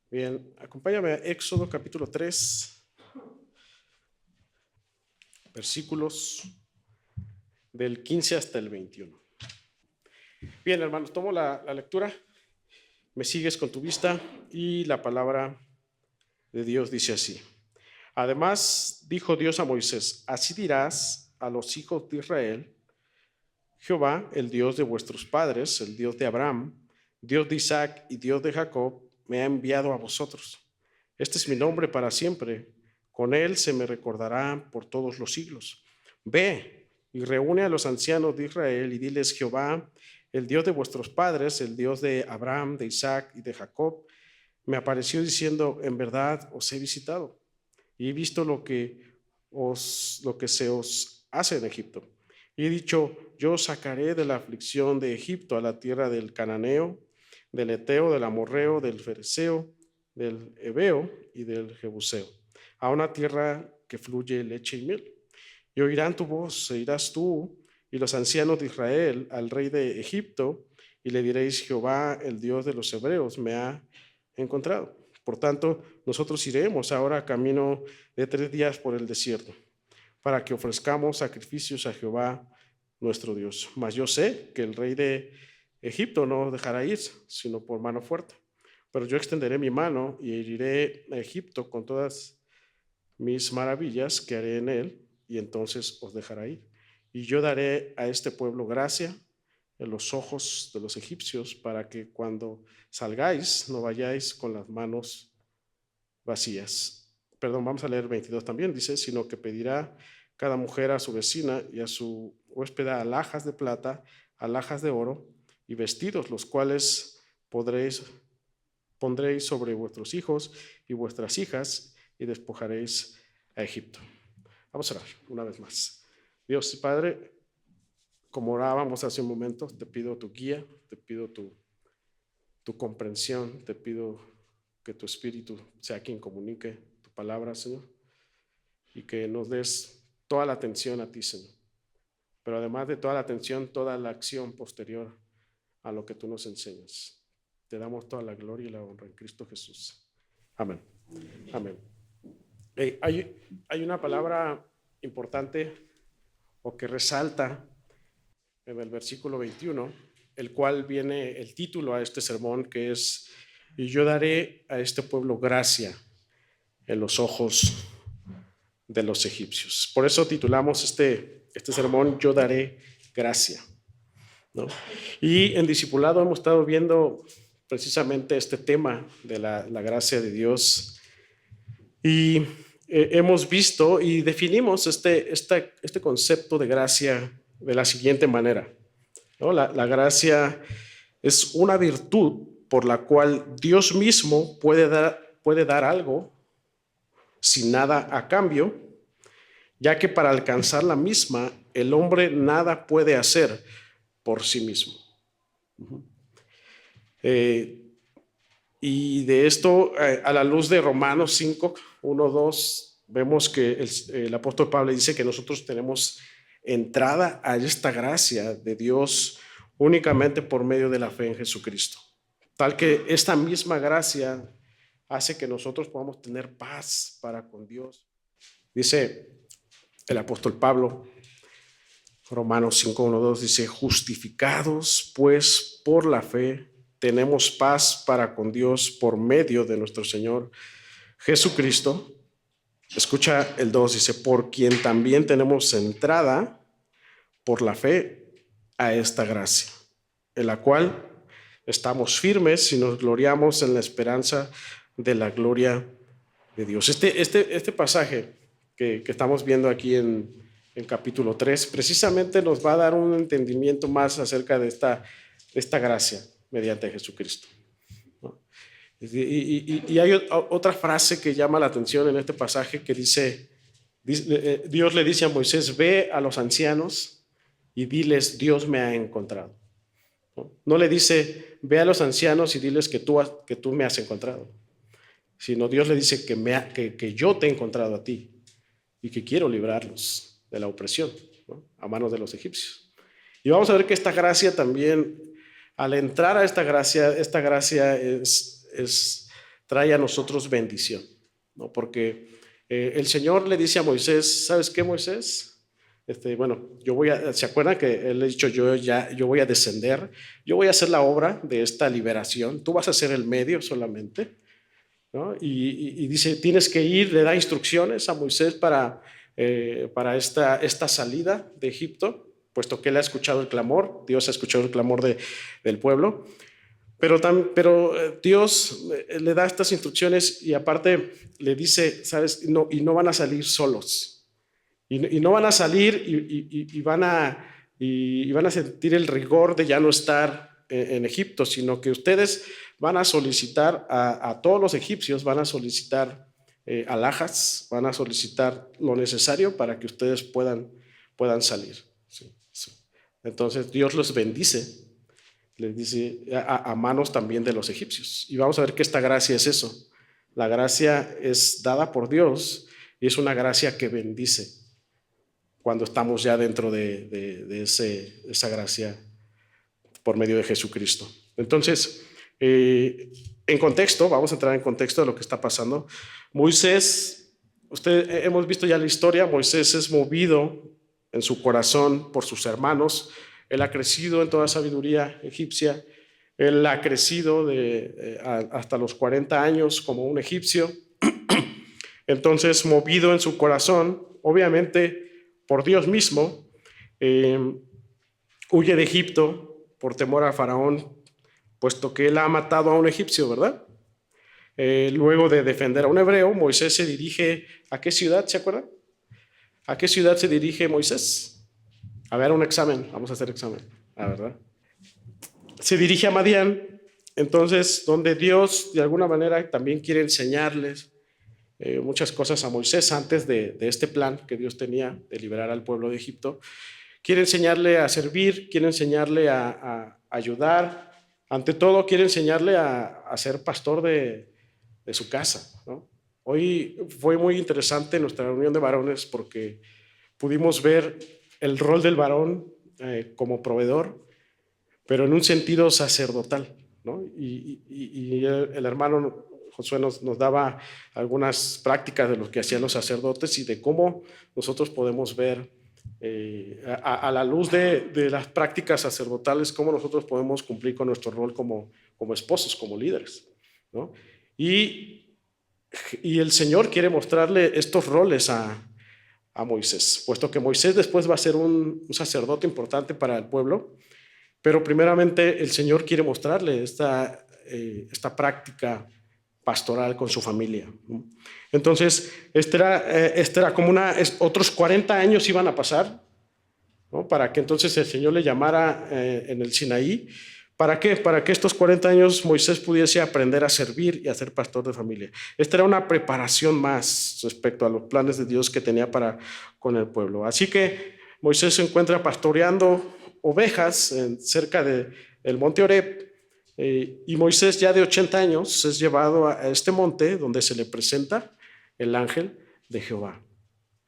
Bien, acompáñame a Éxodo capítulo 3, versículos del 15 hasta el 21. Bien, hermanos, tomo la lectura, me sigues con tu vista y la palabra de Dios dice así. Además, dijo Dios a Moisés, así dirás a los hijos de Israel, Jehová, el Dios de vuestros padres, el Dios de Abraham, Dios de Isaac y Dios de Jacob, me ha enviado a vosotros. Este es mi nombre para siempre. Con él se me recordará por todos los siglos. Ve y reúne a los ancianos de Israel y diles, Jehová, el Dios de vuestros padres, el Dios de Abraham, de Isaac y de Jacob, me apareció diciendo, en verdad os he visitado y he visto lo que se os hace en Egipto. Y he dicho, yo os sacaré de la aflicción de Egipto a la tierra del Cananeo, del Eteo, del Amorreo, del Fereceo, del Heveo y del Jebuseo, a una tierra que fluye leche y miel. Y oirán tu voz, e irás tú y los ancianos de Israel al rey de Egipto, y le diréis, Jehová, el Dios de los hebreos, me ha encontrado. Por tanto, nosotros iremos ahora camino de 3 días por el desierto, para que ofrezcamos sacrificios a Jehová nuestro Dios. Mas yo sé que el rey de Egipto no os dejará ir, sino por mano fuerte. Pero yo extenderé mi mano y heriré a Egipto con todas mis maravillas que haré en él, y entonces os dejará ir. Y yo daré a este pueblo gracia en los ojos de los egipcios, para que cuando salgáis no vayáis con las manos vacías. Perdón, vamos a leer 22 también, dice, sino que pedirá cada mujer a su vecina y a su huéspeda alhajas de plata, alhajas de oro y vestidos, los cuales pondréis sobre vuestros hijos y vuestras hijas y despojaréis a Egipto. Vamos a orar una vez más. Dios y Padre, como orábamos hace un momento, te pido tu guía, te pido tu comprensión, te pido que tu Espíritu sea quien comunique tu palabra, Señor, y que nos des toda la atención a ti, Señor. Pero además de toda la atención, toda la acción posterior a lo que tú nos enseñas. Te damos toda la gloria y la honra en Cristo Jesús. Amén. Amén. Hay una palabra importante o que resalta en el versículo 21, el cual viene el título a este sermón, que es, y yo daré a este pueblo gracia en los ojos de los egipcios. Por eso titulamos este sermón, yo daré gracia, ¿no? Y en discipulado hemos estado viendo precisamente este tema de la gracia de Dios, y hemos visto y definimos este concepto de gracia de la siguiente manera, ¿no? La gracia es una virtud por la cual Dios mismo puede dar algo sin nada a cambio, ya que para alcanzar la misma, el hombre nada puede hacer por sí mismo. Y de esto, a la luz de Romanos 5, 1, 2, vemos que el apóstol Pablo dice que nosotros tenemos entrada a esta gracia de Dios únicamente por medio de la fe en Jesucristo. Tal que esta misma gracia hace que nosotros podamos tener paz para con Dios. Dice el apóstol Pablo, Romanos 5, 1, 2, dice, justificados pues por la fe, tenemos paz para con Dios por medio de nuestro Señor Jesucristo. Escucha el 2, dice, por quien también tenemos entrada por la fe a esta gracia, en la cual estamos firmes y nos gloriamos en la esperanza de la gloria de Dios. Este pasaje que estamos viendo aquí en capítulo 3, precisamente nos va a dar un entendimiento más acerca de esta gracia mediante Jesucristo, ¿no? Y hay otra frase que llama la atención en este pasaje que dice, Dios le dice a Moisés, ve a los ancianos y diles, Dios me ha encontrado. No le dice, ve a los ancianos y diles que tú me has encontrado, sino Dios le dice que yo te he encontrado a ti y que quiero librarlos de la opresión, ¿no? A manos de los egipcios. Y vamos a ver que esta gracia también, al entrar a esta gracia es trae a nosotros bendición, ¿no? Porque el Señor le dice a Moisés, ¿sabes qué, Moisés? Bueno, ¿se acuerdan que él le ha dicho, yo voy a descender, yo voy a hacer la obra de esta liberación, tú vas a ser el medio solamente, ¿no? Y dice, tienes que ir, le da instrucciones a Moisés para esta salida de Egipto, puesto que él ha escuchado el clamor, Dios ha escuchado el clamor del pueblo, pero Dios le da estas instrucciones y aparte le dice, ¿sabes? No, y no van a salir solos. Y no van a salir y van a sentir el rigor de ya no estar en Egipto, sino que ustedes van a solicitar a todos los egipcios, van a solicitar alhajas, van a solicitar lo necesario para que ustedes puedan salir. Sí, sí. Entonces Dios los bendice, les dice a manos también de los egipcios. Y vamos a ver que esta gracia es eso. La gracia es dada por Dios y es una gracia que bendice cuando estamos ya dentro de esa gracia por medio de Jesucristo. Entonces, en contexto, vamos a entrar en contexto de lo que está pasando. Moisés, hemos visto ya la historia, Moisés es movido en su corazón por sus hermanos, él ha crecido en toda sabiduría egipcia, él ha crecido hasta los 40 años como un egipcio, entonces movido en su corazón, obviamente por Dios mismo, huye de Egipto por temor a Faraón, puesto que él ha matado a un egipcio, ¿verdad? Luego de defender a un hebreo, Moisés se dirige ¿a qué ciudad? ¿Se acuerdan? ¿A qué ciudad se dirige Moisés? A ver, un examen, vamos a hacer examen, ¿verdad? Se dirige a Madián, entonces, donde Dios de alguna manera también quiere enseñarles muchas cosas a Moisés antes de este plan que Dios tenía de liberar al pueblo de Egipto. Quiere enseñarle a servir, quiere enseñarle a ayudar, ante todo quiere enseñarle a ser pastor de su casa, ¿no? Hoy fue muy interesante nuestra reunión de varones porque pudimos ver el rol del varón como proveedor, pero en un sentido sacerdotal, ¿no? Y el hermano Josué nos daba algunas prácticas de lo que hacían los sacerdotes y de cómo nosotros podemos ver a la luz de las prácticas sacerdotales, cómo nosotros podemos cumplir con nuestro rol como esposos, como líderes, ¿no? Y el Señor quiere mostrarle estos roles a Moisés, puesto que Moisés después va a ser un sacerdote importante para el pueblo, pero primeramente el Señor quiere mostrarle esta práctica pastoral con su familia. Entonces, este era como otros 40 años iban a pasar, ¿no? Para que entonces el Señor le llamara en el Sinaí. ¿Para qué? Para que estos 40 años Moisés pudiese aprender a servir y a ser pastor de familia. Esta era una preparación más respecto a los planes de Dios que tenía con el pueblo. Así que Moisés se encuentra pastoreando ovejas cerca del monte Oreb. Y Moisés, ya de 80 años, es llevado a este monte donde se le presenta el ángel de Jehová,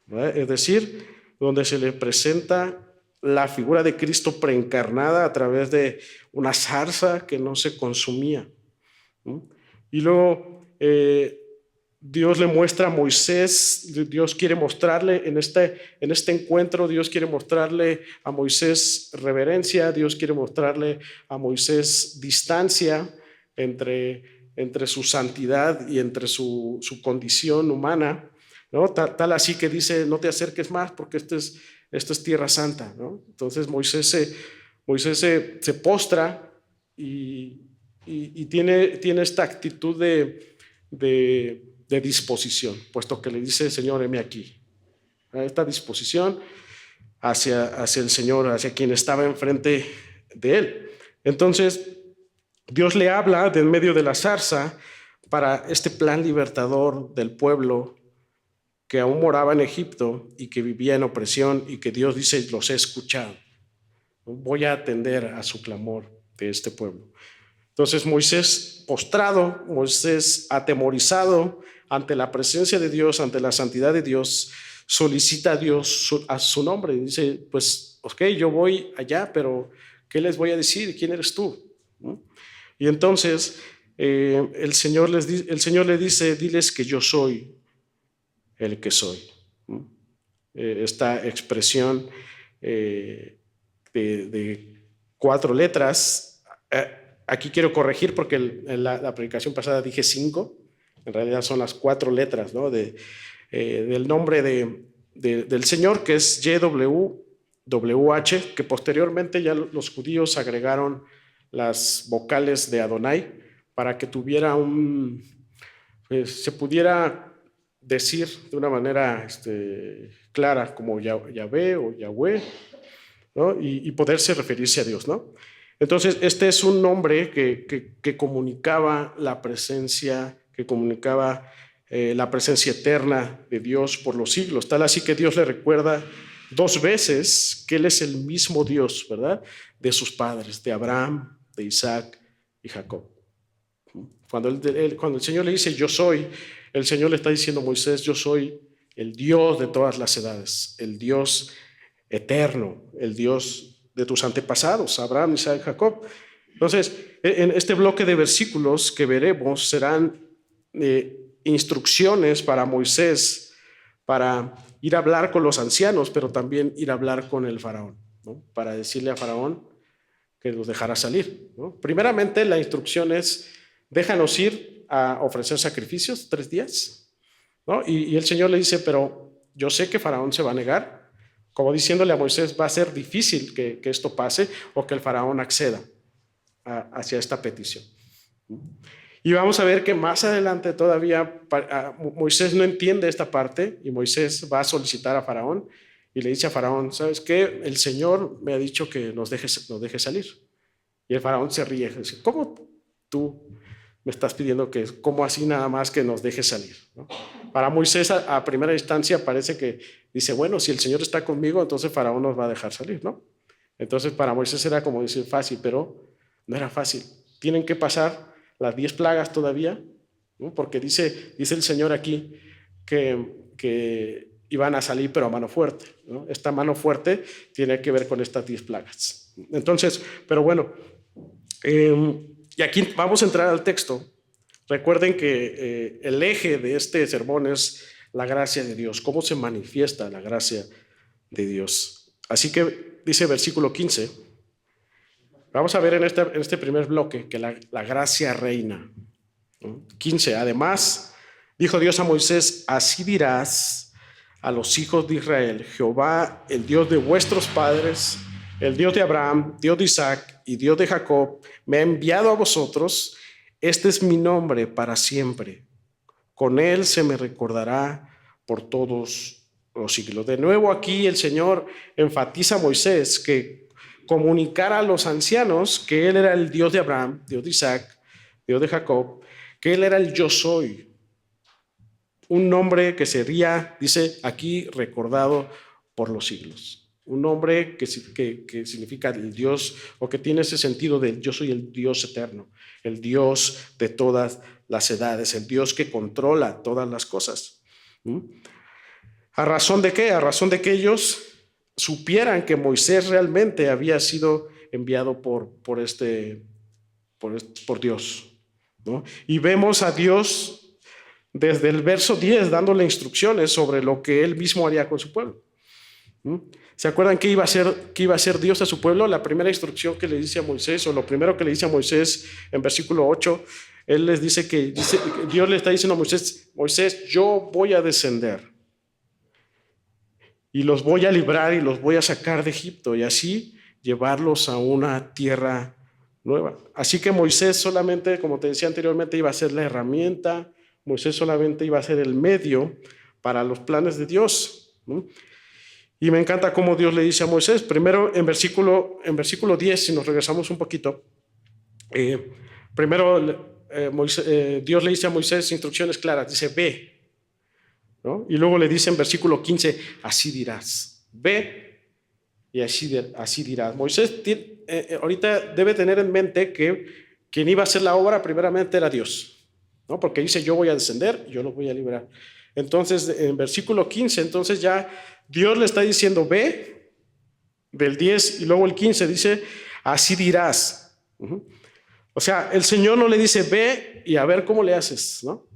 ¿verdad? Es decir, donde se le presenta la figura de Cristo preencarnada a través de una zarza que no se consumía, ¿no? Y luego Dios le muestra a Moisés, Dios quiere mostrarle en este encuentro, Dios quiere mostrarle a Moisés reverencia, Dios quiere mostrarle a Moisés distancia entre su santidad y entre su condición humana, ¿no? Tal así que dice, no te acerques más porque esto es tierra santa, ¿no? Entonces Moisés se postra y tiene esta actitud de disposición, puesto que le dice, Señor, heme aquí. Esta disposición hacia el Señor, hacia quien estaba enfrente de él. Entonces, Dios le habla de en medio de la zarza para este plan libertador del pueblo que aún moraba en Egipto y que vivía en opresión y que Dios dice, los he escuchado. Voy a atender a su clamor de este pueblo. Entonces Moisés postrado, Moisés atemorizado ante la presencia de Dios, ante la santidad de Dios, solicita a Dios a su nombre y dice, pues, ok, yo voy allá, pero ¿qué les voy a decir? ¿Quién eres tú? ¿No? Y entonces el Señor le dice, diles que yo soy el que soy. Esta expresión de 4 letras, aquí quiero corregir porque en la predicación pasada dije 5, en realidad son las 4 letras, ¿no? Del nombre del Señor, que es YWH, que posteriormente ya los judíos agregaron las vocales de Adonai para que tuviera se pudiera decir de una manera clara como Yahvé o Yahweh, ¿no? Y poderse referirse a Dios, ¿no? Entonces, este es un nombre que comunicaba la presencia, la presencia eterna de Dios por los siglos. Tal así que Dios le recuerda 2 veces que Él es el mismo Dios, ¿verdad? De sus padres, de Abraham, de Isaac y Jacob. Cuando el Señor le dice, yo soy, el Señor le está diciendo a Moisés, yo soy el Dios de todas las edades, el Dios eterno, el Dios de tus antepasados, Abraham, Isaac y Jacob. Entonces, en este bloque de versículos que veremos serán instrucciones para Moisés para ir a hablar con los ancianos, pero también ir a hablar con el faraón, ¿no? Para decirle a faraón que los dejara salir, ¿no? Primeramente, la instrucción es, déjanos ir a ofrecer sacrificios 3 días, ¿no? Y el Señor le dice, pero yo sé que faraón se va a negar, como diciéndole a Moisés, va a ser difícil que esto pase o que el faraón acceda hacia esta petición. Y vamos a ver que más adelante todavía Moisés no entiende esta parte y Moisés va a solicitar a faraón y le dice a faraón, ¿sabes qué? El Señor me ha dicho que nos deje salir. Y el faraón se ríe, dice, ¿cómo tú me estás pidiendo que, cómo así nada más que nos deje salir, ¿no? Para Moisés a primera instancia parece que dice, bueno, si el Señor está conmigo, entonces faraón nos va a dejar salir, ¿no? Entonces para Moisés era como decir fácil, pero no era fácil. Tienen que pasar las 10 plagas todavía, ¿no? Porque dice el Señor aquí que iban a salir, pero a mano fuerte, ¿no? Esta mano fuerte tiene que ver con estas 10 plagas. Entonces, pero bueno, y aquí vamos a entrar al texto. Recuerden que el eje de este sermón es la gracia de Dios, cómo se manifiesta la gracia de Dios. Así que dice versículo 15, vamos a ver en este primer bloque que la gracia reina, ¿no? 15, además, dijo Dios a Moisés, así dirás a los hijos de Israel, Jehová, el Dios de vuestros padres, el Dios de Abraham, Dios de Isaac y Dios de Jacob, me ha enviado a vosotros. Este es mi nombre para siempre. Con él se me recordará por todos los siglos. De nuevo aquí el Señor enfatiza a Moisés que comunicara a los ancianos que él era el Dios de Abraham, Dios de Isaac, Dios de Jacob, que él era el yo soy. Un nombre que sería, dice aquí, recordado por los siglos. Un nombre que significa el Dios, o que tiene ese sentido de yo soy el Dios eterno, el Dios de todas las edades, el Dios que controla todas las cosas. ¿A razón de qué? A razón de que ellos supieran que Moisés realmente había sido enviado por Dios, ¿no? Y vemos a Dios desde el verso 10 dándole instrucciones sobre lo que él mismo haría con su pueblo. ¿Se acuerdan qué iba a hacer Dios a su pueblo? La primera instrucción que le dice a Moisés, o lo primero que le dice a Moisés en versículo 8, él les dice que Dios le está diciendo a Moisés, yo voy a descender y los voy a librar y los voy a sacar de Egipto y así llevarlos a una tierra nueva. Así que Moisés solamente, como te decía anteriormente, iba a ser la herramienta, Moisés solamente iba a ser el medio para los planes de Dios, ¿no? Y me encanta cómo Dios le dice a Moisés, primero en versículo 10, si nos regresamos un poquito, primero Dios le dice a Moisés instrucciones claras, dice ve, ¿no? Y luego le dice en versículo 15, así dirás, ve y así dirás. Moisés ahorita debe tener en mente que quien iba a hacer la obra primeramente era Dios, ¿no? Porque dice yo voy a descender, yo los voy a liberar. Entonces en versículo 15, entonces ya Dios le está diciendo ve, del 10 y luego el 15 dice así dirás. O sea, el Señor no le dice, ve y a ver cómo le haces, ¿no?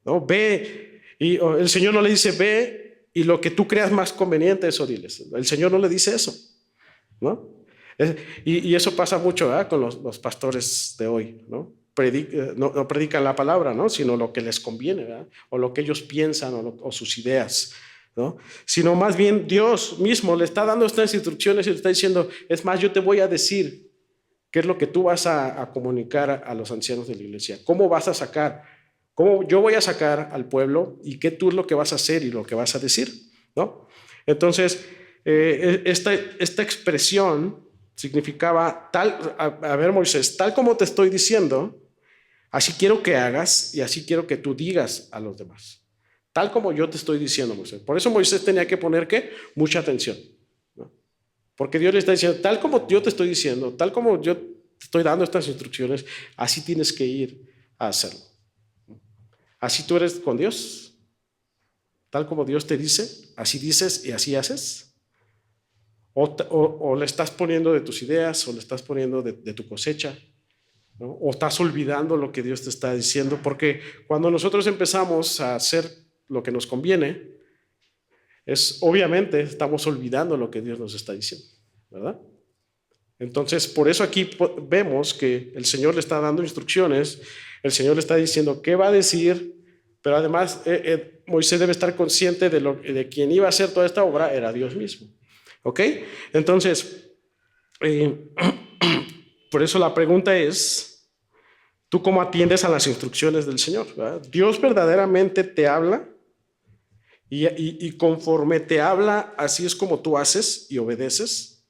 No, ve, y el Señor no le dice, ve y lo que tú creas más conveniente, eso diles. El Señor no le dice eso, ¿no? Y eso pasa mucho, ¿verdad? Con los pastores de hoy, ¿no? No predican la palabra, ¿no? Sino lo que les conviene, ¿verdad? O lo que ellos piensan o sus ideas, ¿no? Sino más bien Dios mismo le está dando estas instrucciones y le está diciendo, es más, yo te voy a decir qué es lo que tú vas a comunicar a los ancianos de la iglesia, cómo vas a sacar, cómo yo voy a sacar al pueblo y qué tú es lo que vas a hacer y lo que vas a decir, ¿no? Entonces, esta expresión significaba a ver, Moisés, tal como te estoy diciendo, así quiero que hagas y así quiero que tú digas a los demás. Tal como yo te estoy diciendo, Moisés. Por eso Moisés tenía que poner, ¿qué? Mucha atención, ¿no? Porque Dios le está diciendo, tal como yo te estoy diciendo, tal como yo te estoy dando estas instrucciones, así tienes que ir a hacerlo. Así tú eres con Dios. Tal como Dios te dice, así dices y así haces. O le estás poniendo de tus ideas, o le estás poniendo de tu cosecha, ¿no? O estás olvidando lo que Dios te está diciendo, porque cuando nosotros empezamos a hacer lo que nos conviene, obviamente estamos olvidando lo que Dios nos está diciendo, ¿verdad? Entonces, por eso aquí vemos que el Señor le está dando instrucciones, el Señor le está diciendo qué va a decir, pero además Moisés debe estar consciente de quien iba a hacer toda esta obra era Dios mismo. ¿Ok? Entonces, por eso la pregunta es, ¿tú cómo atiendes a las instrucciones del Señor? ¿Verdad? Dios verdaderamente te habla y conforme te habla, así es como tú haces y obedeces,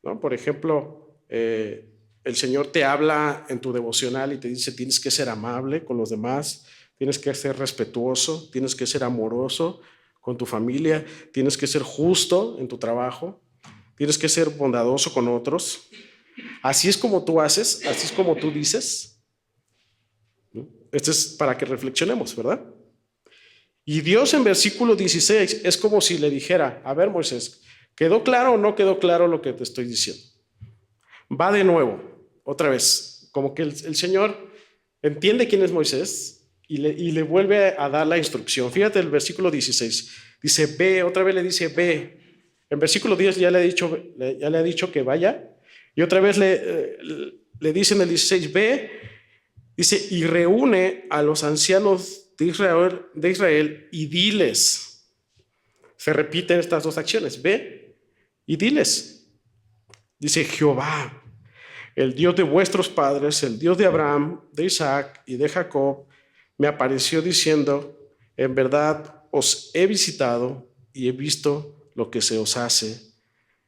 ¿no? Por ejemplo, el Señor te habla en tu devocional y te dice, tienes que ser amable con los demás, tienes que ser respetuoso, tienes que ser amoroso con tu familia, tienes que ser justo en tu trabajo, tienes que ser bondadoso con otros. Así es como tú haces, así es como tú dices. Esto es para que reflexionemos, ¿verdad? Y Dios en versículo 16 es como si le dijera, a ver, Moisés, ¿quedó claro o no quedó claro lo que te estoy diciendo? Va de nuevo, otra vez, como que el Señor entiende quién es Moisés y le vuelve a dar la instrucción. Fíjate el versículo 16, dice, ve, otra vez le dice, ve. En versículo 10 ya le ha dicho que vaya, y otra vez le dice en el 16, ve, dice, y reúne a los ancianos de Israel y diles. Se repiten estas dos acciones, ve y diles. Dice, Jehová, el Dios de vuestros padres, el Dios de Abraham, de Isaac y de Jacob, me apareció diciendo, en verdad os he visitado y he visto lo que se os hace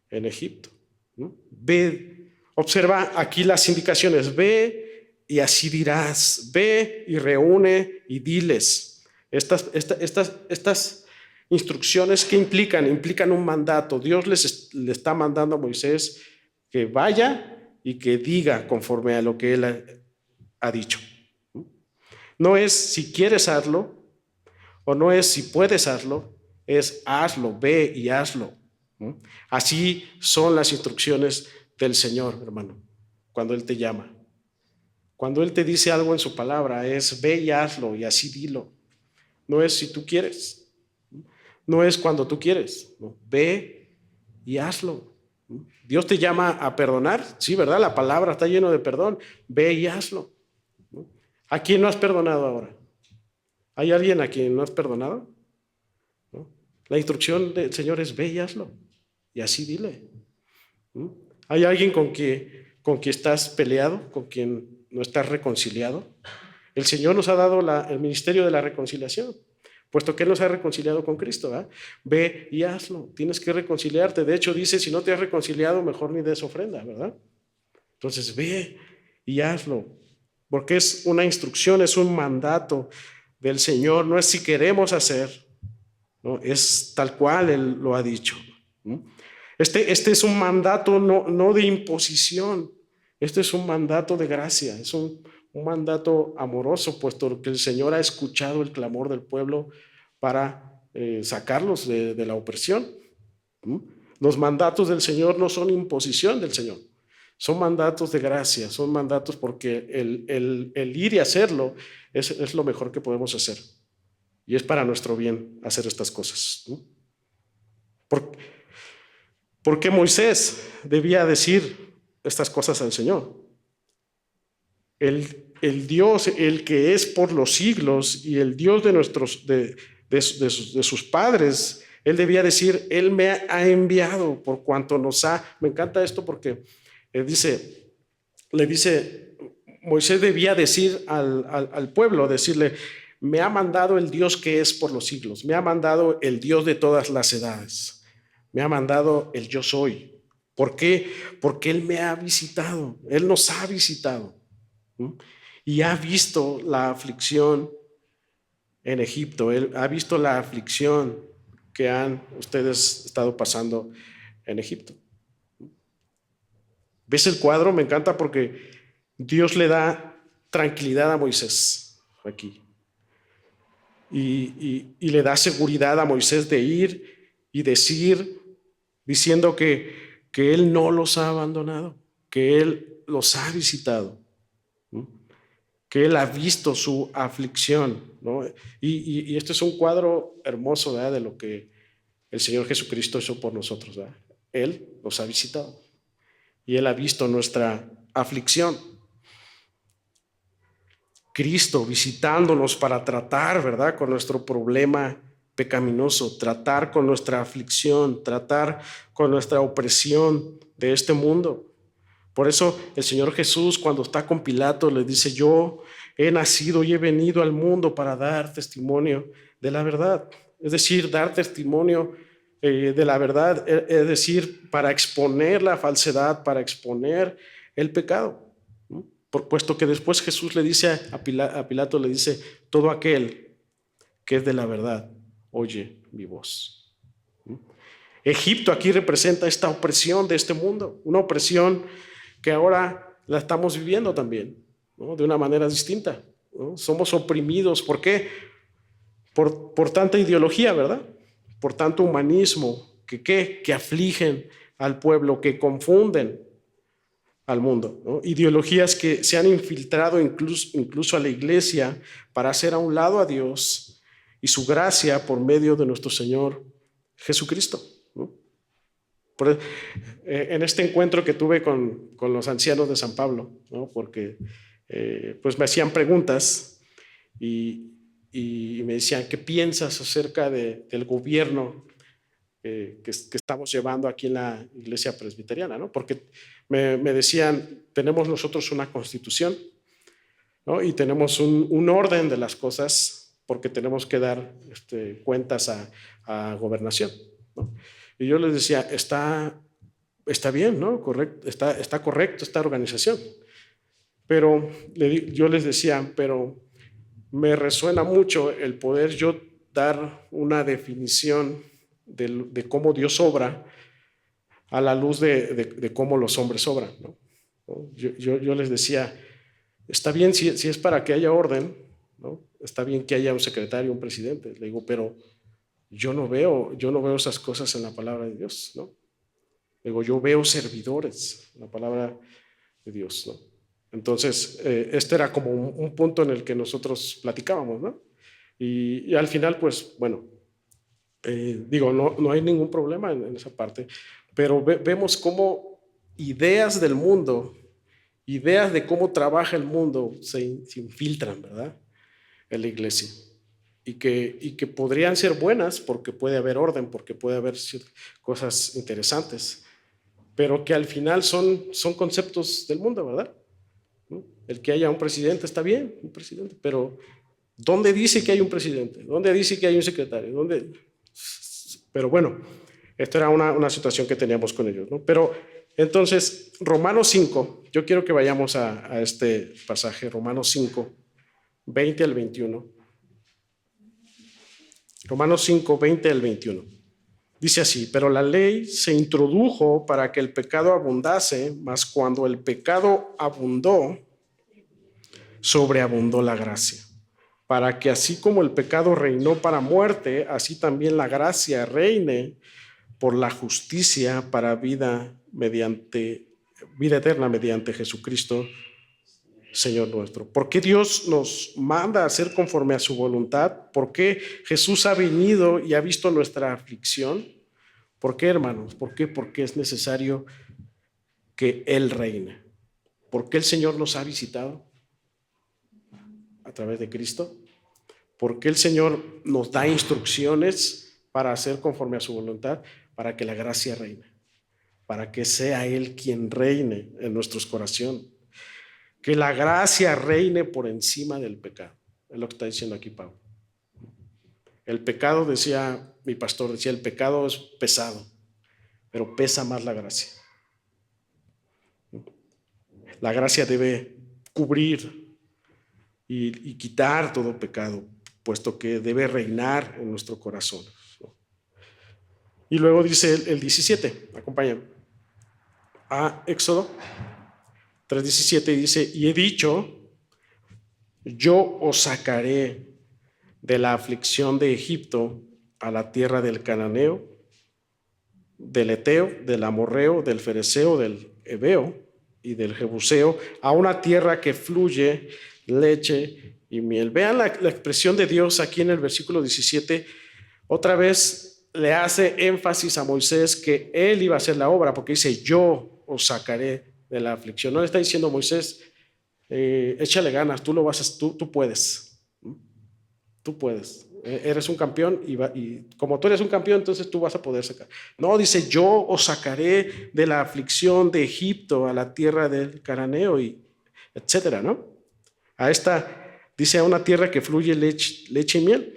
en Egipto. ¿No? Ve, observa aquí las indicaciones, ve y así dirás, ve y reúne y diles. Estas instrucciones que implican un mandato. Dios le está mandando a Moisés que vaya y que diga conforme a lo que él ha dicho. No es si quieres hazlo, o no es si puedes hazlo, es hazlo, ve y hazlo. Así son las instrucciones del Señor, hermano, cuando Él te llama. Cuando Él te dice algo en su palabra, es ve y hazlo y así dilo. No es si tú quieres, no es cuando tú quieres, no. Ve y hazlo. Dios te llama a perdonar, sí, ¿verdad? La palabra está lleno de perdón. Ve y hazlo. ¿A quién no has perdonado ahora? ¿Hay alguien a quien no has perdonado? ¿No? La instrucción del Señor es ve y hazlo. Y así dile. ¿Hay alguien con quien estás peleado, con quien no estás reconciliado? El Señor nos ha dado el ministerio de la reconciliación, puesto que Él nos ha reconciliado con Cristo, ¿verdad? Ve y hazlo. Tienes que reconciliarte. De hecho, dice, si no te has reconciliado, mejor ni des ofrenda, ¿verdad? Entonces, ve y hazlo. Porque es una instrucción, es un mandato del Señor, no es si queremos hacer, ¿no? Es tal cual Él lo ha dicho. Este es un mandato no de imposición, este es un mandato de gracia, es un mandato amoroso, puesto que el Señor ha escuchado el clamor del pueblo para sacarlos de la opresión. Los mandatos del Señor no son imposición del Señor, Son mandatos de gracia, son mandatos porque el ir y hacerlo es lo mejor que podemos hacer. Y es para nuestro bien hacer estas cosas, ¿no? ¿Por qué Moisés debía decir estas cosas al Señor? El Dios, el que es por los siglos y el Dios de sus padres, él debía decir, Él me ha enviado por cuanto nos ha. Me encanta esto porque le dice, Moisés debía decir al pueblo, decirle, me ha mandado el Dios que es por los siglos, me ha mandado el Dios de todas las edades, me ha mandado el yo soy. ¿Por qué? Porque Él me ha visitado, Él nos ha visitado, ¿no? Y ha visto la aflicción en Egipto, Él ha visto la aflicción que han ustedes estado pasando en Egipto. ¿Ves el cuadro? Me encanta porque Dios le da tranquilidad a Moisés aquí. Y le da seguridad a Moisés de ir y decir, diciendo que Él no los ha abandonado, que Él los ha visitado, ¿no? Que Él ha visto su aflicción, ¿no? Y este es un cuadro hermoso, ¿verdad?, de lo que el Señor Jesucristo hizo por nosotros, ¿verdad? Él los ha visitado y Él ha visto nuestra aflicción. Cristo visitándonos para tratar, ¿verdad?, con nuestro problema pecaminoso, tratar con nuestra aflicción, tratar con nuestra opresión de este mundo. Por eso el Señor Jesús, cuando está con Pilato, le dice, yo he nacido y he venido al mundo para dar testimonio de la verdad. Es decir, dar testimonio de la verdad, es decir, para exponer la falsedad, para exponer el pecado, ¿no? Puesto que después Jesús le dice a Pilato, le dice, todo aquel que es de la verdad, oye mi voz. Egipto aquí representa esta opresión de este mundo, una opresión que ahora la estamos viviendo también, ¿no?, de una manera distinta, ¿no? Somos oprimidos. ¿Por qué? Por tanta ideología, ¿verdad? Por tanto humanismo que afligen al pueblo, que confunden al mundo, ¿no? Ideologías que se han infiltrado incluso a la iglesia para hacer a un lado a Dios y su gracia por medio de nuestro Señor Jesucristo, ¿no? En este encuentro que tuve con los ancianos de San Pablo, ¿no?, porque pues me hacían preguntas y me decían, ¿qué piensas acerca del gobierno que estamos llevando aquí en la iglesia presbiteriana, ¿no? Porque me decían, tenemos nosotros una constitución, ¿no?, y tenemos un orden de las cosas porque tenemos que dar cuentas a gobernación, ¿no? Y yo les decía, está bien, ¿no? Correcto, está correcto esta organización. Pero yo les decía, pero me resuena mucho el poder yo dar una definición de cómo Dios obra a la luz de cómo los hombres obran, ¿no? Yo les decía, está bien si es para que haya orden, ¿no? Está bien que haya un secretario, un presidente. Le digo, pero yo no veo esas cosas en la palabra de Dios, ¿no? Le digo, yo veo servidores en la palabra de Dios, ¿no? Entonces, este era como un punto en el que nosotros platicábamos, ¿no? Y al final, pues, bueno, digo, no hay ningún problema en esa parte, pero vemos cómo ideas del mundo, ideas de cómo trabaja el mundo se infiltran, ¿verdad?, en la iglesia. Y que podrían ser buenas porque puede haber orden, porque puede haber cosas interesantes, pero que al final son conceptos del mundo, ¿verdad? ¿No? El que haya un presidente está bien, un presidente, pero ¿dónde dice que hay un presidente? ¿Dónde dice que hay un secretario? ¿Dónde? Pero bueno, esta era una situación que teníamos con ellos, ¿no? Pero entonces, Romanos 5, yo quiero que vayamos a este pasaje, Romanos 5, 20 al 21. Romanos 5, 20 al 21. Dice así, pero la ley se introdujo para que el pecado abundase, mas cuando el pecado abundó, sobreabundó la gracia, para que así como el pecado reinó para muerte, así también la gracia reine por la justicia para vida mediante vida eterna mediante Jesucristo, Señor nuestro. ¿Por qué Dios nos manda a hacer conforme a su voluntad? ¿Por qué Jesús ha venido y ha visto nuestra aflicción? ¿Por qué, hermanos? ¿Por qué? Porque es necesario que Él reine. ¿Por qué el Señor nos ha visitado? A través de Cristo. ¿Por qué el Señor nos da instrucciones para hacer conforme a su voluntad? Para que la gracia reine. Para que sea Él quien reine en nuestros corazones. Que la gracia reine por encima del pecado. Es lo que está diciendo aquí Pablo. El pecado, decía mi pastor, decía, el pecado es pesado, pero pesa más la gracia. La gracia debe cubrir y quitar todo pecado, puesto que debe reinar en nuestro corazón. Y luego dice el 17, acompáñame a Éxodo 3:17, dice, y he dicho, yo os sacaré de la aflicción de Egipto a la tierra del cananeo, del eteo, del amorreo, del fereceo, del heveo y del jebuseo, a una tierra que fluye leche y miel. Vean la expresión de Dios aquí en el versículo 17. Otra vez le hace énfasis a Moisés que él iba a hacer la obra, porque dice, yo os sacaré de la aflicción. No le está diciendo a Moisés, échale ganas, tú puedes. Tú puedes. Eres un campeón y como tú eres un campeón, entonces tú vas a poder sacar. No, dice, yo os sacaré de la aflicción de Egipto a la tierra del cananeo y etcétera, ¿no? A esta, dice, a una tierra que fluye leche y miel.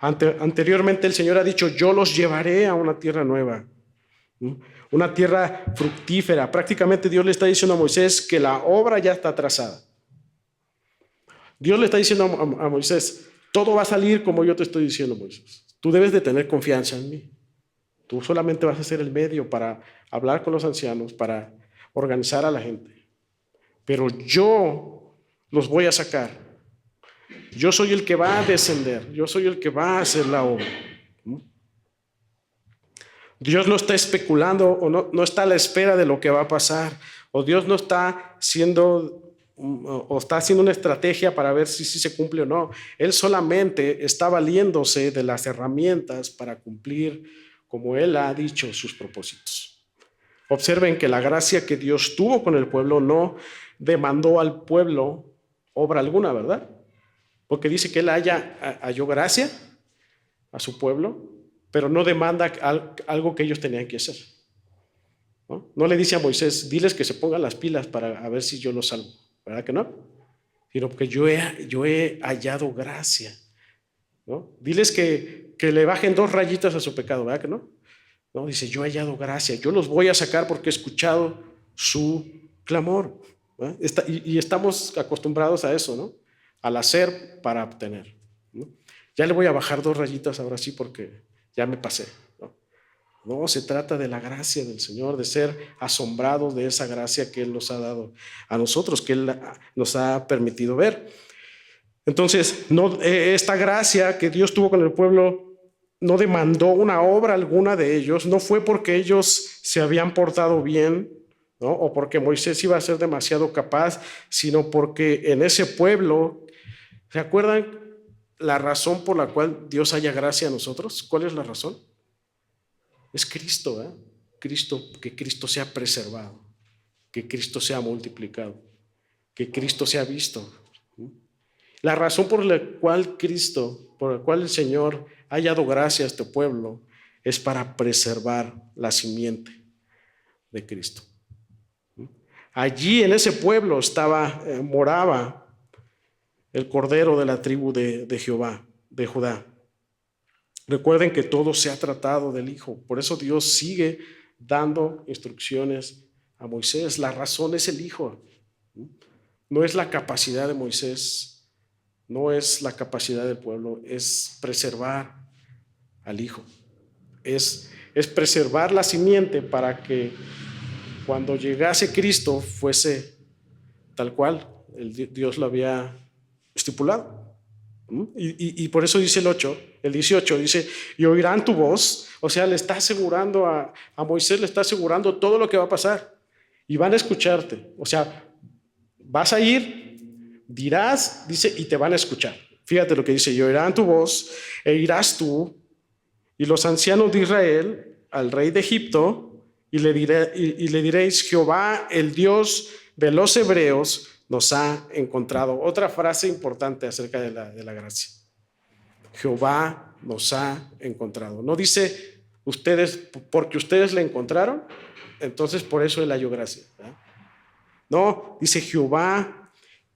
Anteriormente el Señor ha dicho, yo los llevaré a una tierra nueva, una tierra fructífera. Prácticamente Dios le está diciendo a Moisés que la obra ya está trazada. Dios le está diciendo a Moisés, todo va a salir como yo te estoy diciendo, Moisés. Tú debes de tener confianza en mí. Tú solamente vas a ser el medio para hablar con los ancianos, para organizar a la gente. Pero yo los voy a sacar. Yo soy el que va a descender. Yo soy el que va a hacer la obra. Dios no está especulando o no está a la espera de lo que va a pasar. O Dios no está haciendo una estrategia para ver si se cumple o no. Él solamente está valiéndose de las herramientas para cumplir, como Él ha dicho, sus propósitos. Observen que la gracia que Dios tuvo con el pueblo no demandó al pueblo obra alguna, ¿verdad? Porque dice que Él halló gracia a su pueblo, pero no demanda algo que ellos tenían que hacer. No le dice a Moisés, diles que se pongan las pilas para ver si yo los salvo. ¿Verdad que no? Sino porque yo he hallado gracia, ¿no? Diles que le bajen 2 rayitas a su pecado, ¿verdad que no? No, dice, yo he hallado gracia, yo los voy a sacar porque he escuchado su clamor. Y estamos acostumbrados a eso, ¿no? Al hacer para obtener, ¿no? Ya le voy a bajar 2 rayitas ahora sí porque ya me pasé, ¿no? No, se trata de la gracia del Señor, de ser asombrados de esa gracia que Él nos ha dado a nosotros, que Él nos ha permitido ver. Entonces, esta gracia que Dios tuvo con el pueblo no demandó una obra alguna de ellos, no fue porque ellos se habían portado bien, ¿no? O porque Moisés iba a ser demasiado capaz, sino porque en ese pueblo, ¿se acuerdan la razón por la cual Dios haya gracia a nosotros? ¿Cuál es la razón? Es Cristo, ¿eh? Que Cristo sea preservado, que Cristo sea multiplicado, que Cristo sea visto. La razón por la cual el Señor ha dado gracia a este pueblo es para preservar la simiente de Cristo. Allí en ese pueblo moraba el Cordero de la tribu de Jehová, de Judá. Recuerden que todo se ha tratado del Hijo. Por eso Dios sigue dando instrucciones a Moisés. La razón es el Hijo. No es la capacidad de Moisés, no es la capacidad del pueblo, es preservar al Hijo. Es preservar la simiente para que cuando llegase Cristo fuese tal cual Dios lo había estipulado. Y por eso dice el 18, dice, y oirán tu voz. O sea, le está asegurando a Moisés, le está asegurando todo lo que va a pasar. Y van a escucharte. O sea, vas a ir, dirás, dice, y te van a escuchar. Fíjate lo que dice, y oirán tu voz, e irás tú, y los ancianos de Israel, al rey de Egipto, y le diréis, Jehová, el Dios de los hebreos, nos ha encontrado. Otra frase importante acerca de la gracia. Jehová nos ha encontrado. No dice ustedes, porque ustedes le encontraron, entonces por eso él halló gracia. ¿Verdad? No, dice Jehová,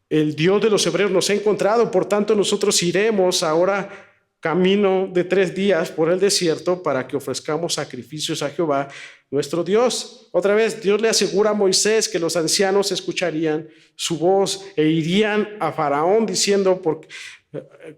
el Dios de los hebreos nos ha encontrado, por tanto nosotros iremos ahora camino de 3 días por el desierto para que ofrezcamos sacrificios a Jehová, nuestro Dios. Otra vez, Dios le asegura a Moisés que los ancianos escucharían su voz e irían a Faraón diciendo,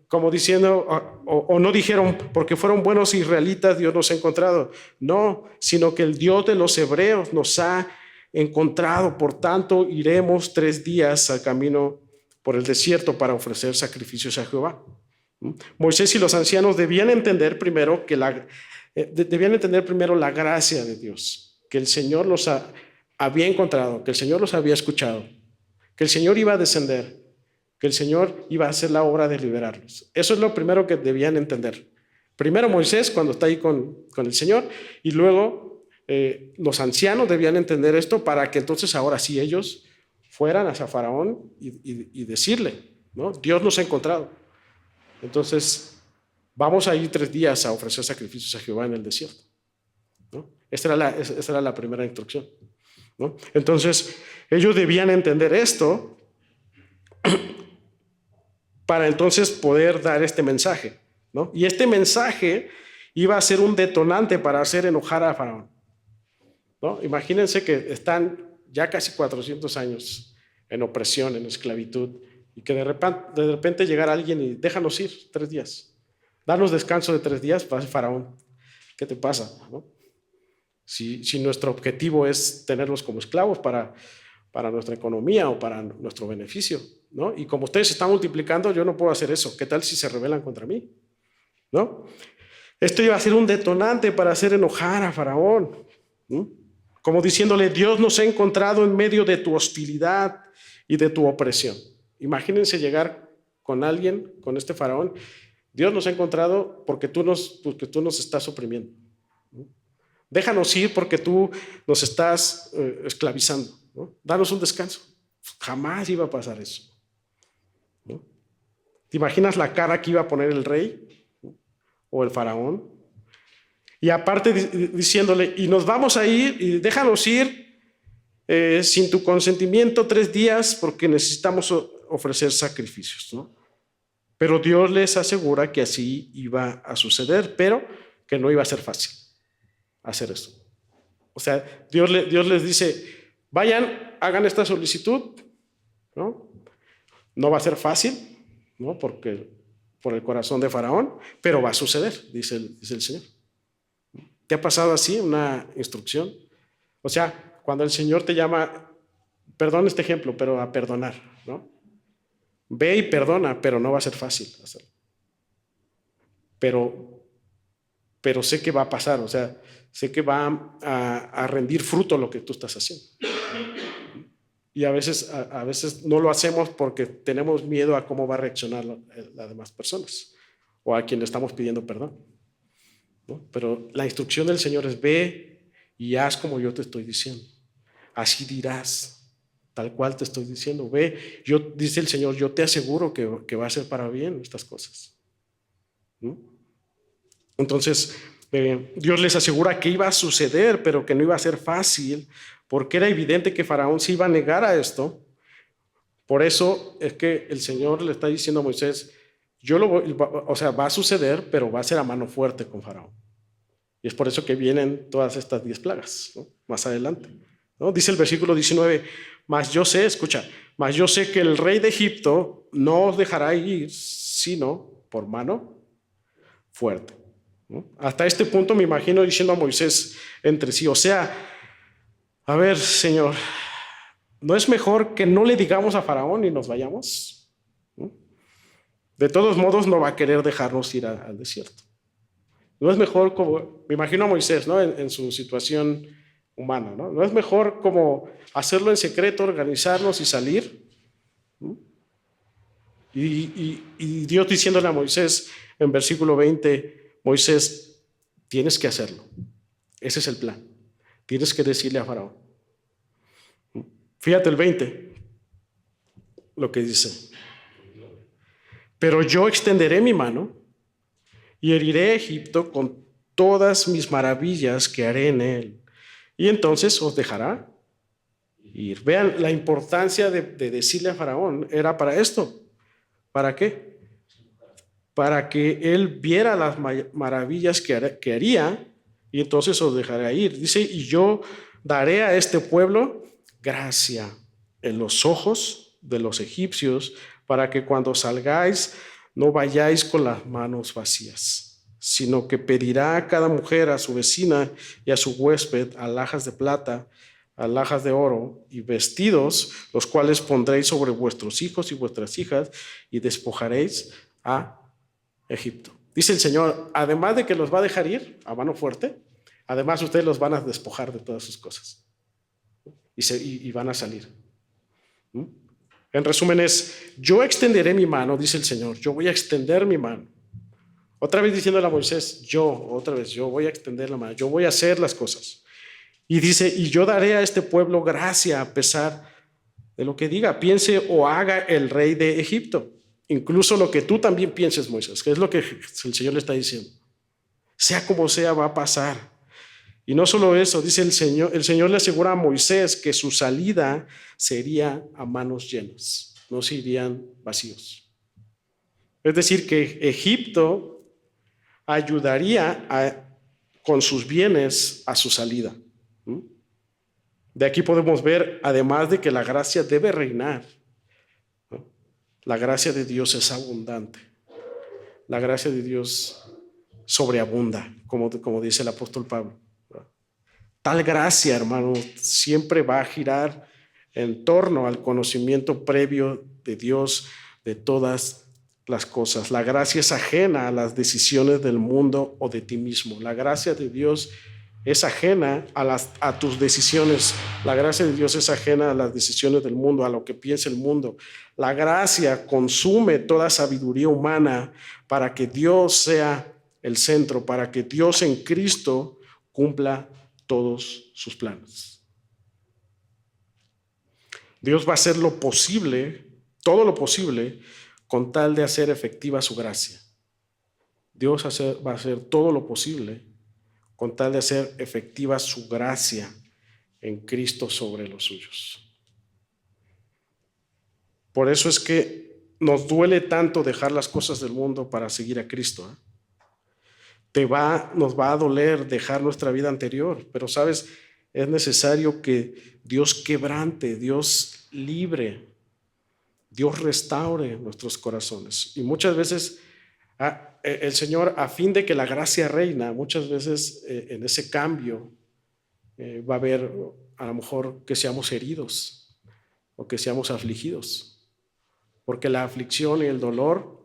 como diciendo, o no dijeron, porque fueron buenos israelitas, Dios nos ha encontrado. No, sino que el Dios de los hebreos nos ha encontrado, por tanto iremos 3 días al camino por el desierto para ofrecer sacrificios a Jehová. Moisés y los ancianos debían entender primero la gracia de Dios, que el Señor los había encontrado, que el Señor los había escuchado, que el Señor iba a descender, que el Señor iba a hacer la obra de liberarlos. Eso es lo primero que debían entender. Primero Moisés cuando está ahí con el Señor, y luego los ancianos debían entender esto para que entonces ahora sí ellos fueran hacia Faraón y decirle, ¿no? Dios nos ha encontrado. Entonces, vamos a ir 3 días a ofrecer sacrificios a Jehová en el desierto, ¿no? Esta era la primera instrucción, ¿no? Entonces, ellos debían entender esto para entonces poder dar este mensaje, ¿no? Y este mensaje iba a ser un detonante para hacer enojar a Faraón, ¿no? Imagínense que están ya casi 400 años en opresión, en esclavitud, y que de repente llegara alguien y déjanos ir 3 días, darnos descanso de 3 días, para Faraón, ¿qué te pasa? ¿No? Si nuestro objetivo es tenerlos como esclavos para nuestra economía o para nuestro beneficio, ¿no? Y como ustedes se están multiplicando, yo no puedo hacer eso. ¿Qué tal si se rebelan contra mí? ¿No? Esto iba a ser un detonante para hacer enojar a Faraón, ¿no? Como diciéndole, Dios nos ha encontrado en medio de tu hostilidad y de tu opresión. Imagínense llegar con alguien, con este Faraón, Dios nos ha encontrado porque tú nos estás oprimiendo. ¿No? Déjanos ir porque tú nos estás esclavizando, ¿no? Danos un descanso. Jamás iba a pasar eso, ¿no? ¿Te imaginas la cara que iba a poner el rey, ¿no? O el Faraón? Y aparte diciéndole, y nos vamos a ir, y déjanos ir sin tu consentimiento 3 días porque necesitamos ofrecer sacrificios, ¿no? Pero Dios les asegura que así iba a suceder, pero que no iba a ser fácil hacer esto. O sea, Dios les dice, vayan, hagan esta solicitud, ¿no? No va a ser fácil, ¿no? Porque por el corazón de Faraón, pero va a suceder, dice el Señor. ¿Te ha pasado así una instrucción? O sea, cuando el Señor te llama, perdón este ejemplo, pero a perdonar, ¿no? Ve y perdona, pero no va a ser fácil hacerlo. Pero sé que va a pasar, o sea, sé que va a rendir fruto lo que tú estás haciendo. Y a veces no lo hacemos porque tenemos miedo a cómo va a reaccionar las demás personas o a quien le estamos pidiendo perdón, ¿no? Pero la instrucción del Señor es ve y haz como yo te estoy diciendo. Así dirás, tal cual te estoy diciendo. Ve, dice el Señor, yo te aseguro que va a ser para bien estas cosas, ¿no? Entonces, Dios les asegura que iba a suceder, pero que no iba a ser fácil, porque era evidente que Faraón se iba a negar a esto. Por eso es que el Señor le está diciendo a Moisés, va a suceder, pero va a ser a mano fuerte con Faraón. Y es por eso que vienen todas estas 10 plagas, ¿no? Más adelante, ¿no? Dice el versículo 19, mas yo sé que el rey de Egipto no os dejará ir, sino por mano fuerte, ¿no? Hasta este punto me imagino diciendo a Moisés entre sí, o sea, a ver, Señor, ¿no es mejor que no le digamos a Faraón y nos vayamos? ¿No? De todos modos, no va a querer dejarnos ir al desierto. No es mejor como, me imagino a Moisés, ¿no? En su situación humana, ¿no? No es mejor como hacerlo en secreto, organizarnos y salir. ¿No? Y Dios diciéndole a Moisés en versículo 20, Moisés, tienes que hacerlo. Ese es el plan. Tienes que decirle a Faraón. Fíjate el 20, lo que dice. Pero yo extenderé mi mano y heriré a Egipto con todas mis maravillas que haré en él. Y entonces os dejará ir. Vean, la importancia de decirle a Faraón era para esto. ¿Para qué? Para que él viera las maravillas que haría y entonces os dejará ir. Dice, y yo daré a este pueblo gracia en los ojos de los egipcios para que cuando salgáis no vayáis con las manos vacías, sino que pedirá a cada mujer, a su vecina y a su huésped alhajas de plata, alhajas de oro y vestidos, los cuales pondréis sobre vuestros hijos y vuestras hijas y despojaréis a Egipto. Dice el Señor, además de que los va a dejar ir a mano fuerte, además ustedes los van a despojar de todas sus cosas y van a salir. En resumen es, yo extenderé mi mano, dice el Señor, yo voy a extender mi mano. Otra vez diciéndole a Moisés, yo voy a extender la mano, yo voy a hacer las cosas. Y dice, y yo daré a este pueblo gracia a pesar de lo que diga, piense o haga el rey de Egipto. Incluso lo que tú también pienses, Moisés, que es lo que el Señor le está diciendo. Sea como sea, va a pasar. Y no solo eso, dice el Señor le asegura a Moisés que su salida sería a manos llenas, no se irían vacíos. Es decir, que Egipto ayudaría con sus bienes a su salida. De aquí podemos ver, además de que la gracia debe reinar, ¿no? La gracia de Dios es abundante. La gracia de Dios sobreabunda, como dice el apóstol Pablo. Tal gracia, hermano, siempre va a girar en torno al conocimiento previo de Dios de todas las cosas. La gracia es ajena a las decisiones del mundo o de ti mismo. La gracia de Dios es ajena a tus decisiones. La gracia de Dios es ajena a las decisiones del mundo, a lo que piensa el mundo. La gracia consume toda sabiduría humana para que Dios sea el centro, para que Dios en Cristo cumpla todos sus planes. Dios va a hacer lo posible, todo lo posible, con tal de hacer efectiva su gracia. Dios va a hacer todo lo posible con tal de hacer efectiva su gracia en Cristo sobre los suyos. Por eso es que nos duele tanto dejar las cosas del mundo para seguir a Cristo, ¿eh? Nos va a doler dejar nuestra vida anterior, pero sabes, es necesario que Dios quebrante, Dios libre, Dios restaure nuestros corazones. Y muchas veces el Señor, a fin de que la gracia reina, muchas veces en ese cambio va a haber a lo mejor que seamos heridos o que seamos afligidos, porque la aflicción y el dolor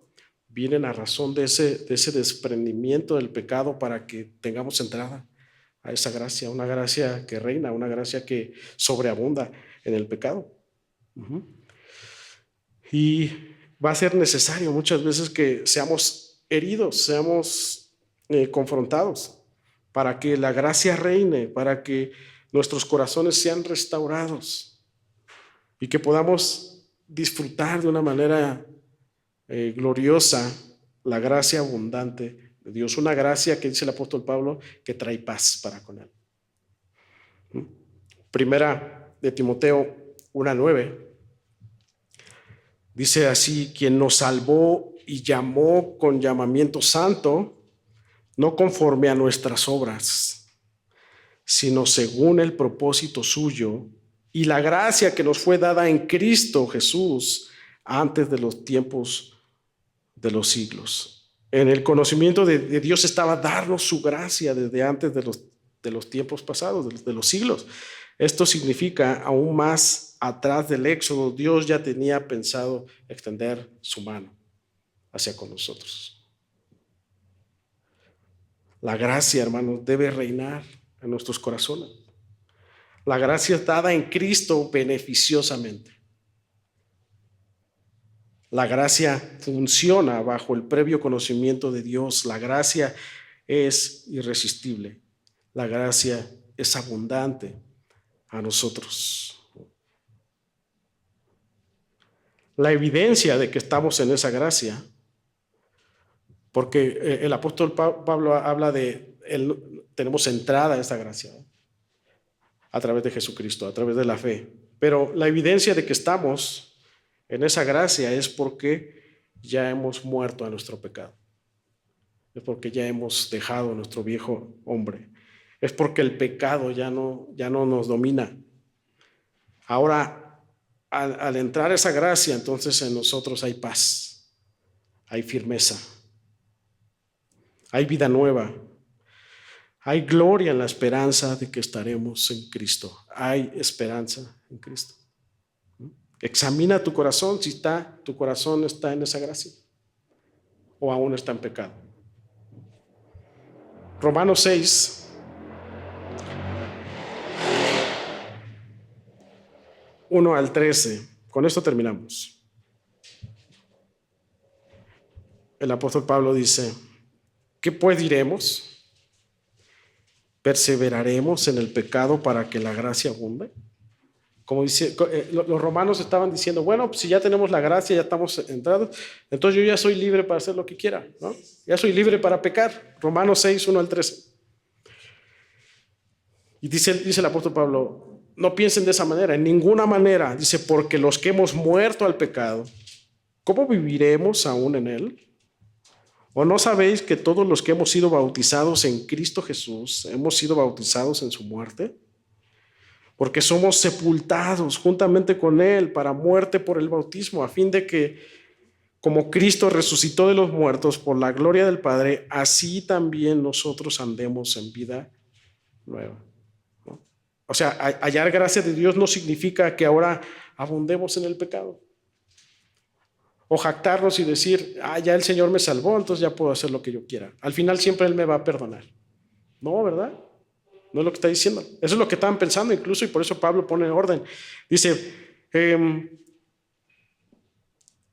vienen a razón de ese desprendimiento del pecado para que tengamos entrada a esa gracia, una gracia que reina, una gracia que sobreabunda en el pecado. Y va a ser necesario muchas veces que seamos heridos, seamos confrontados, para que la gracia reine, para que nuestros corazones sean restaurados y que podamos disfrutar de una manera gloriosa la gracia abundante de Dios, una gracia que dice el apóstol Pablo que trae paz para con él. Primera de Timoteo 1:9 dice así: quien nos salvó y llamó con llamamiento santo, no conforme a nuestras obras, sino según el propósito suyo y la gracia que nos fue dada en Cristo Jesús antes de los tiempos de los siglos. En el conocimiento de Dios estaba darnos su gracia desde antes de los tiempos pasados, de los siglos. Esto significa aún más atrás del Éxodo, Dios ya tenía pensado extender su mano. hacia con nosotros. La gracia, hermanos, debe reinar en nuestros corazones. La gracia es dada en Cristo beneficiosamente. La gracia funciona bajo el previo conocimiento de Dios. La gracia es irresistible. La gracia es abundante a nosotros. La evidencia de que estamos en esa gracia, porque el apóstol Pablo habla de, tenemos entrada a esa gracia a través de Jesucristo, a través de la fe. Pero la evidencia de que estamos en esa gracia es porque ya hemos muerto a nuestro pecado. Es porque ya hemos dejado a nuestro viejo hombre. Es porque el pecado ya no nos domina. Ahora, al entrar esa gracia, entonces en nosotros hay paz, hay firmeza, hay vida nueva, hay gloria en la esperanza de que estaremos en Cristo. Hay esperanza en Cristo. Examina tu corazón si tu corazón está en esa gracia o aún está en pecado. Romanos 6, (1 al 13). Con esto terminamos. El apóstol Pablo dice: ¿qué pues diremos? ¿Perseveraremos en el pecado para que la gracia abunde? Como dice, los romanos estaban diciendo, bueno, pues si ya tenemos la gracia, ya estamos entrados, entonces yo ya soy libre para hacer lo que quiera, ¿no? Ya soy libre para pecar. Romanos 6, 1 al 13. Y dice el apóstol Pablo, no piensen de esa manera, en ninguna manera. Dice, porque los que hemos muerto al pecado, ¿cómo viviremos aún en él? ¿O no sabéis que todos los que hemos sido bautizados en Cristo Jesús, hemos sido bautizados en su muerte? Porque somos sepultados juntamente con él para muerte por el bautismo, a fin de que, como Cristo resucitó de los muertos por la gloria del Padre, así también nosotros andemos en vida nueva. ¿No? O sea, hallar gracia de Dios no significa que ahora abundemos en el pecado. O jactarnos y decir, ya el Señor me salvó, entonces ya puedo hacer lo que yo quiera. Al final siempre Él me va a perdonar. No, ¿verdad? No es lo que está diciendo. Eso es lo que estaban pensando incluso, y por eso Pablo pone en orden. Dice,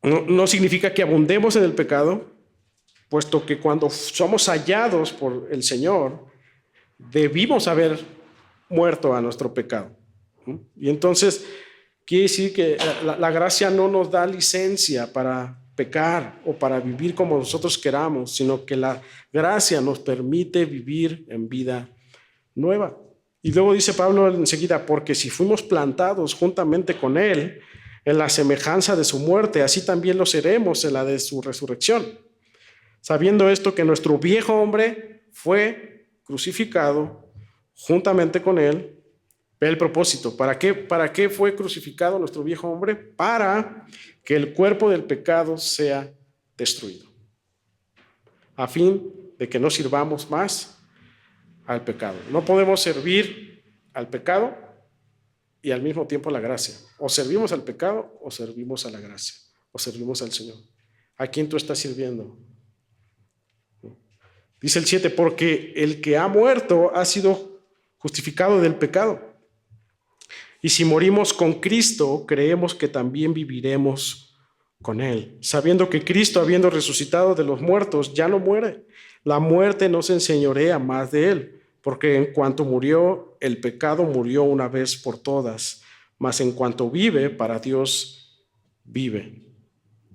no significa que abundemos en el pecado, puesto que cuando somos hallados por el Señor, debimos haber muerto a nuestro pecado. Y entonces quiere decir que la gracia no nos da licencia para pecar o para vivir como nosotros queramos, sino que la gracia nos permite vivir en vida nueva. Y luego dice Pablo enseguida, porque si fuimos plantados juntamente con él en la semejanza de su muerte, así también lo seremos en la de su resurrección. Sabiendo esto, que nuestro viejo hombre fue crucificado juntamente con él. Ve el propósito. ¿Para qué fue crucificado nuestro viejo hombre? Para que el cuerpo del pecado sea destruido, a fin de que no sirvamos más al pecado. No podemos servir al pecado y al mismo tiempo a la gracia. O servimos al pecado o servimos a la gracia, o servimos al Señor. ¿A quién tú estás sirviendo? Dice el 7, porque el que ha muerto ha sido justificado del pecado. Y si morimos con Cristo, creemos que también viviremos con Él, sabiendo que Cristo, habiendo resucitado de los muertos, ya no muere. La muerte no se enseñorea más de Él, porque en cuanto murió, el pecado murió una vez por todas, mas en cuanto vive, para Dios vive.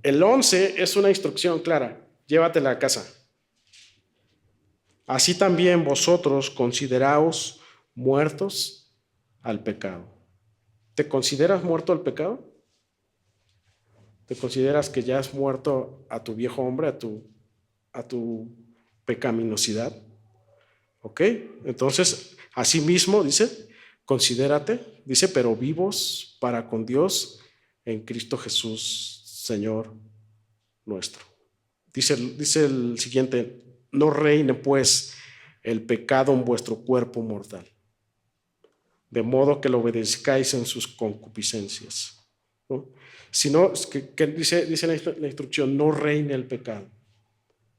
El 11 es una instrucción clara, llévatela a casa. Así también vosotros consideraos muertos al pecado. ¿Te consideras muerto al pecado? ¿Te consideras que ya has muerto a tu viejo hombre, a tu pecaminosidad? ¿Ok? Entonces, así mismo dice, considérate, dice, pero vivos para con Dios en Cristo Jesús, Señor nuestro. Dice el siguiente, no reine pues el pecado en vuestro cuerpo mortal, de modo que lo obedezcáis en sus concupiscencias, ¿no? Sino que dice la instrucción, no reine el pecado.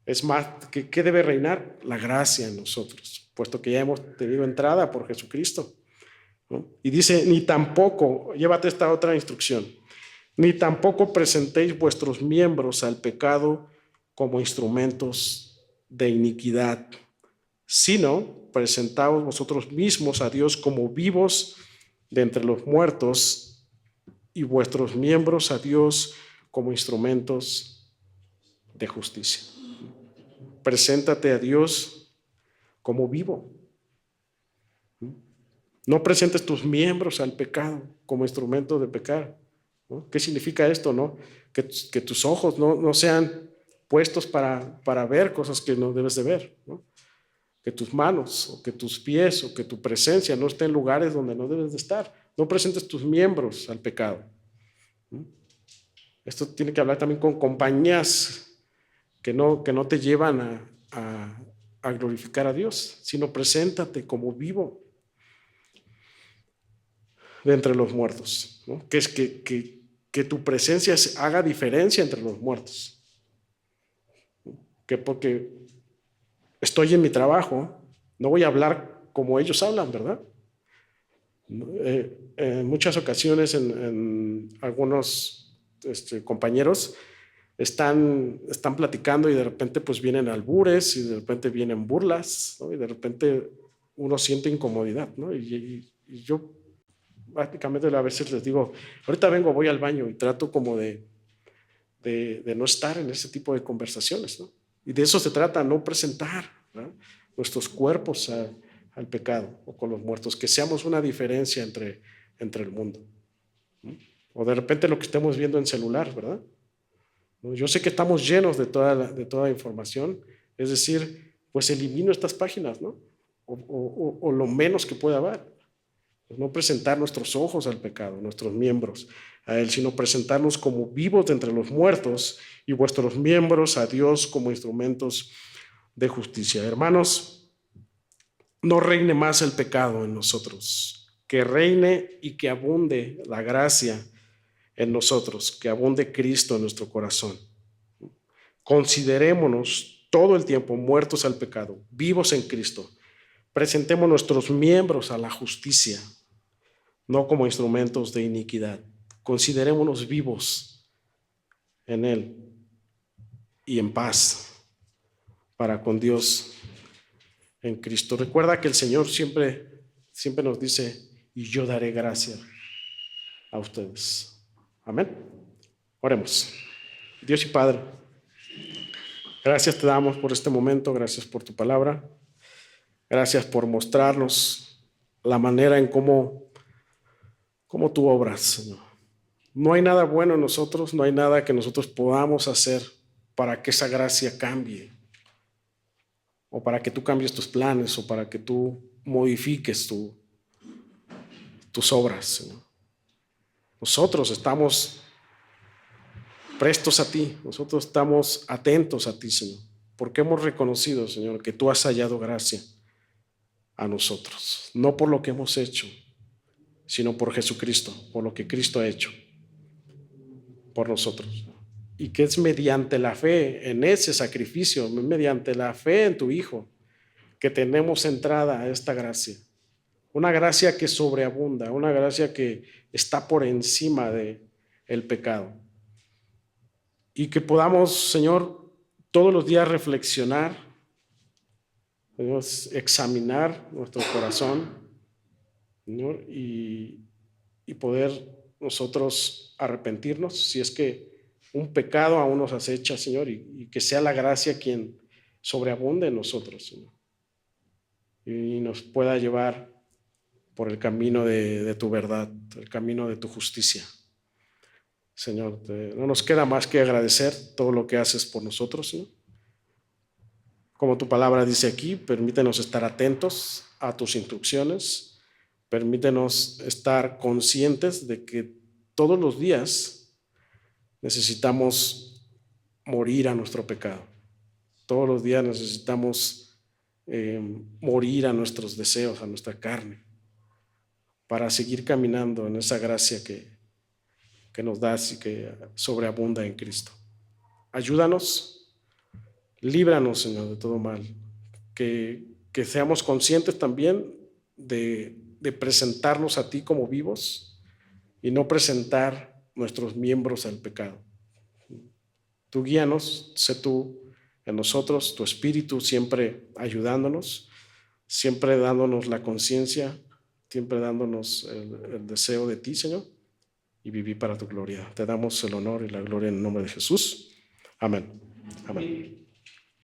Es más, ¿qué debe reinar? La gracia en nosotros, puesto que ya hemos tenido entrada por Jesucristo, ¿no? Y dice, ni tampoco, llévate esta otra instrucción, ni tampoco presentéis vuestros miembros al pecado como instrumentos de iniquidad, sino presentaos vosotros mismos a Dios como vivos de entre los muertos y vuestros miembros a Dios como instrumentos de justicia. Preséntate a Dios como vivo. No presentes tus miembros al pecado como instrumento de pecar, ¿no? ¿Qué significa esto, no? Que tus ojos no sean puestos para ver cosas que no debes de ver, ¿no? Que tus manos, o que tus pies, o que tu presencia no esté en lugares donde no debes de estar. No presentes tus miembros al pecado, ¿no? Esto tiene que hablar también con compañías que no te llevan a glorificar a Dios, sino preséntate como vivo de entre los muertos, ¿no? Que es que tu presencia haga diferencia entre los muertos. Que porque estoy en mi trabajo, no voy a hablar como ellos hablan, ¿verdad? En muchas ocasiones, en algunos compañeros están platicando y de repente pues vienen albures y de repente vienen burlas, ¿no? Y de repente uno siente incomodidad, ¿no? Y yo prácticamente a veces les digo, ahorita vengo, voy al baño, y trato como de no estar en ese tipo de conversaciones, ¿no? Y de eso se trata, no presentar, ¿no?, nuestros cuerpos al pecado o con los muertos, que seamos una diferencia entre el mundo, ¿no? O de repente lo que estemos viendo en celular, ¿verdad? Yo sé que estamos llenos de toda información, es decir, pues elimino estas páginas, ¿no? O lo menos que pueda haber. No presentar nuestros ojos al pecado, nuestros miembros a Él, sino presentarnos como vivos de entre los muertos y vuestros miembros a Dios como instrumentos de justicia. Hermanos, no reine más el pecado en nosotros, que reine y que abunde la gracia en nosotros, que abunde Cristo en nuestro corazón. Considerémonos todo el tiempo muertos al pecado, vivos en Cristo. Presentemos nuestros miembros a la justicia, no como instrumentos de iniquidad. Considerémonos vivos en Él y en paz para con Dios en Cristo. Recuerda que el Señor siempre nos dice, y yo daré gracia a ustedes. Amén. Oremos. Dios y Padre, gracias te damos por este momento, gracias por tu palabra, gracias por mostrarnos la manera en cómo tú obras, Señor. No hay nada bueno en nosotros, no hay nada que nosotros podamos hacer para que esa gracia cambie, o para que tú cambies tus planes, o para que tú modifiques tus obras, Señor. Nosotros estamos prestos a ti, nosotros estamos atentos a ti, Señor, porque hemos reconocido, Señor, que tú has hallado gracia a nosotros, no por lo que hemos hecho, sino por Jesucristo, por lo que Cristo ha hecho por nosotros. Y que es mediante la fe en ese sacrificio, mediante la fe en tu Hijo, que tenemos entrada a esta gracia. Una gracia que sobreabunda, una gracia que está por encima del pecado. Y que podamos, Señor, todos los días reflexionar, podemos examinar nuestro corazón, Señor, y poder nosotros arrepentirnos si es que un pecado aún nos acecha, Señor, y que sea la gracia quien sobreabunde en nosotros, Señor, y nos pueda llevar por el camino de tu verdad, el camino de tu justicia. Señor, no nos queda más que agradecer todo lo que haces por nosotros, Señor. Como tu palabra dice aquí, permítenos estar atentos a tus instrucciones, permítenos estar conscientes de que todos los días necesitamos morir a nuestro pecado. Todos los días necesitamos morir a nuestros deseos, a nuestra carne, para seguir caminando en esa gracia que que nos das y que sobreabunda en Cristo. Ayúdanos, líbranos, Señor, de todo mal, que seamos conscientes también de presentarnos a ti como vivos y no presentar nuestros miembros al pecado. Tú guíanos, sé tú en nosotros, tu Espíritu siempre ayudándonos, siempre dándonos la conciencia, siempre dándonos el deseo de ti, Señor, y vivir para tu gloria. Te damos el honor y la gloria en el nombre de Jesús. Amén. Amén.